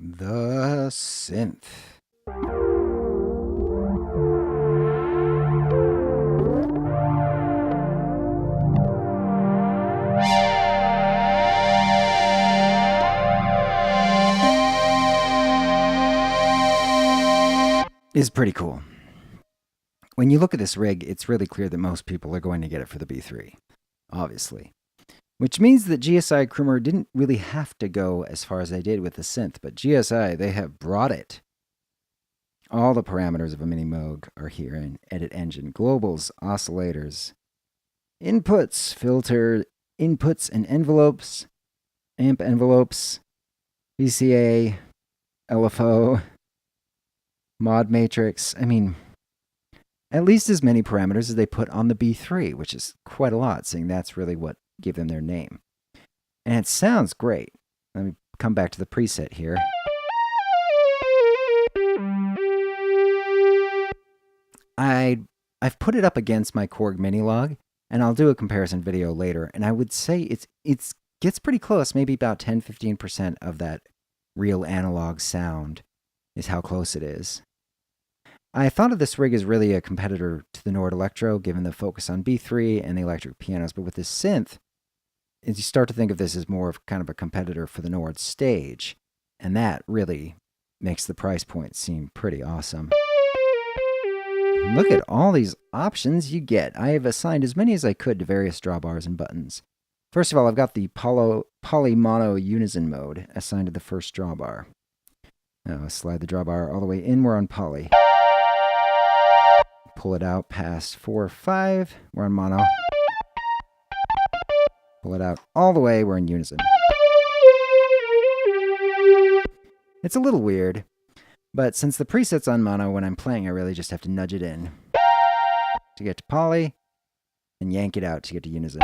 The synth. Is pretty cool. When you look at this rig, it's really clear that most people are going to get it for the B3, obviously. Which means that GSI Croomer didn't really have to go as far as they did with the synth, but GSI, they have brought it. All the parameters of a Mini Moog are here in Edit Engine. Globals, oscillators, inputs, filter, inputs and envelopes, amp envelopes, VCA, LFO, mod matrix. I mean, at least as many parameters as they put on the B3, which is quite a lot, seeing that's really what gave them their name. And it sounds great. Let me come back to the preset here. I've put it up against my Korg Minilog, and I'll do a comparison video later, and I would say it gets pretty close, maybe about 10-15% of that real analog sound is how close it is. I thought of this rig as really a competitor to the Nord Electro, given the focus on B3 and the electric pianos, but with this synth, you start to think of this as more of kind of a competitor for the Nord stage, and that really makes the price point seem pretty awesome. Look at all these options you get. I have assigned as many as I could to various drawbars and buttons. First of all, I've got the poly mono unison mode assigned to the first drawbar. Now let's slide the drawbar all the way in, we're on poly. Pull it out past 4 or 5, we're on mono. Pull it out all the way, we're in unison. It's a little weird, but since the preset's on mono, when I'm playing I really just have to nudge it in to get to poly, and yank it out to get to unison.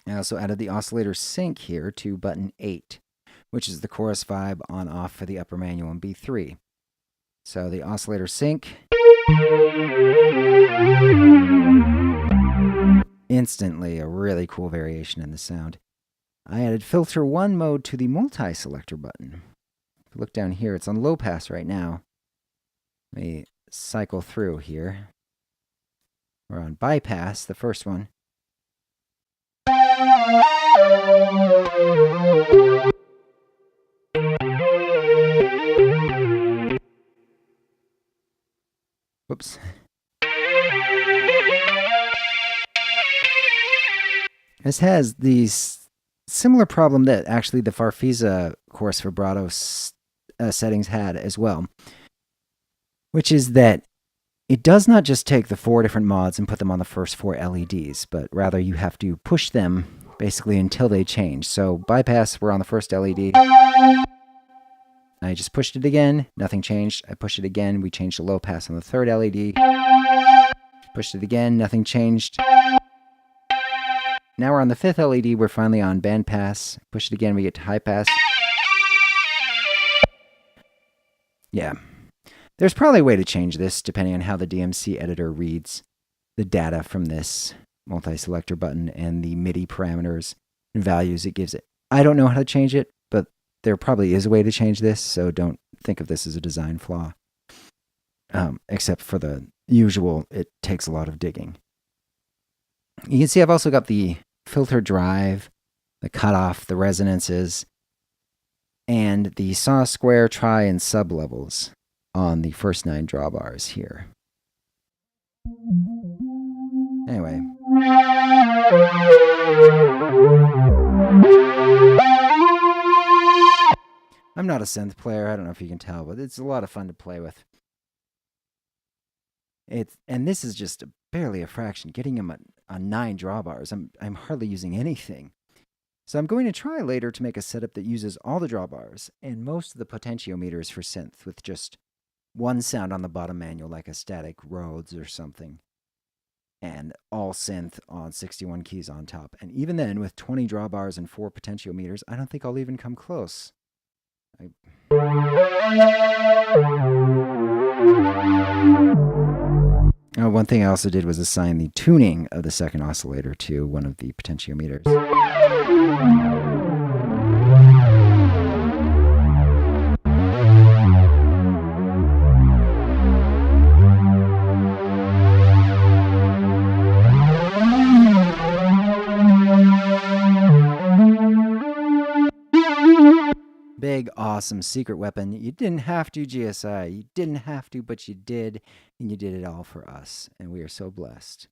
I also added the oscillator sync here to button 8, which is the chorus vibe on-off for the upper manual in B3. So the oscillator sync, instantly a really cool variation in the sound. I added filter 1 mode to the multi-selector button. If you look down here, it's on low pass right now. Let me cycle through here. We're on bypass, the first one. Whoops. This has the similar problem that actually the Farfisa chorus vibrato settings had as well, which is that it does not just take the 4 different mods and put them on the first 4 LEDs, but rather you have to push them basically until they change. So bypass, we're on the first LED. I just pushed it again, nothing changed. I pushed it again, we changed to low pass on the third LED. Pushed it again, nothing changed. Now we're on the 5th LED, we're finally on band pass. Push it again, we get to high pass. Yeah. There's probably a way to change this depending on how the DMC editor reads the data from this multi-selector button and the MIDI parameters and values it gives it. I don't know how to change it, but there probably is a way to change this, so don't think of this as a design flaw. Except for the usual, it takes a lot of digging. You can see I've also got the filter drive, the cutoff, the resonances, and the saw, square, tri, and sub levels on the first 9 drawbars here. Anyway. I'm not a synth player, I don't know if you can tell, but it's a lot of fun to play with. And this is just barely a fraction. Getting them on 9 drawbars, I'm hardly using anything. So I'm going to try later to make a setup that uses all the drawbars and most of the potentiometers for synth with just one sound on the bottom manual, like a static Rhodes or something, and all synth on 61 keys on top. And even then, with 20 drawbars and 4 potentiometers, I don't think I'll even come close. One thing I also did was assign the tuning of the second oscillator to one of the potentiometers. Big, awesome secret weapon. You didn't have to, GSI. You didn't have to, but you did. And you did it all for us. And we are so blessed.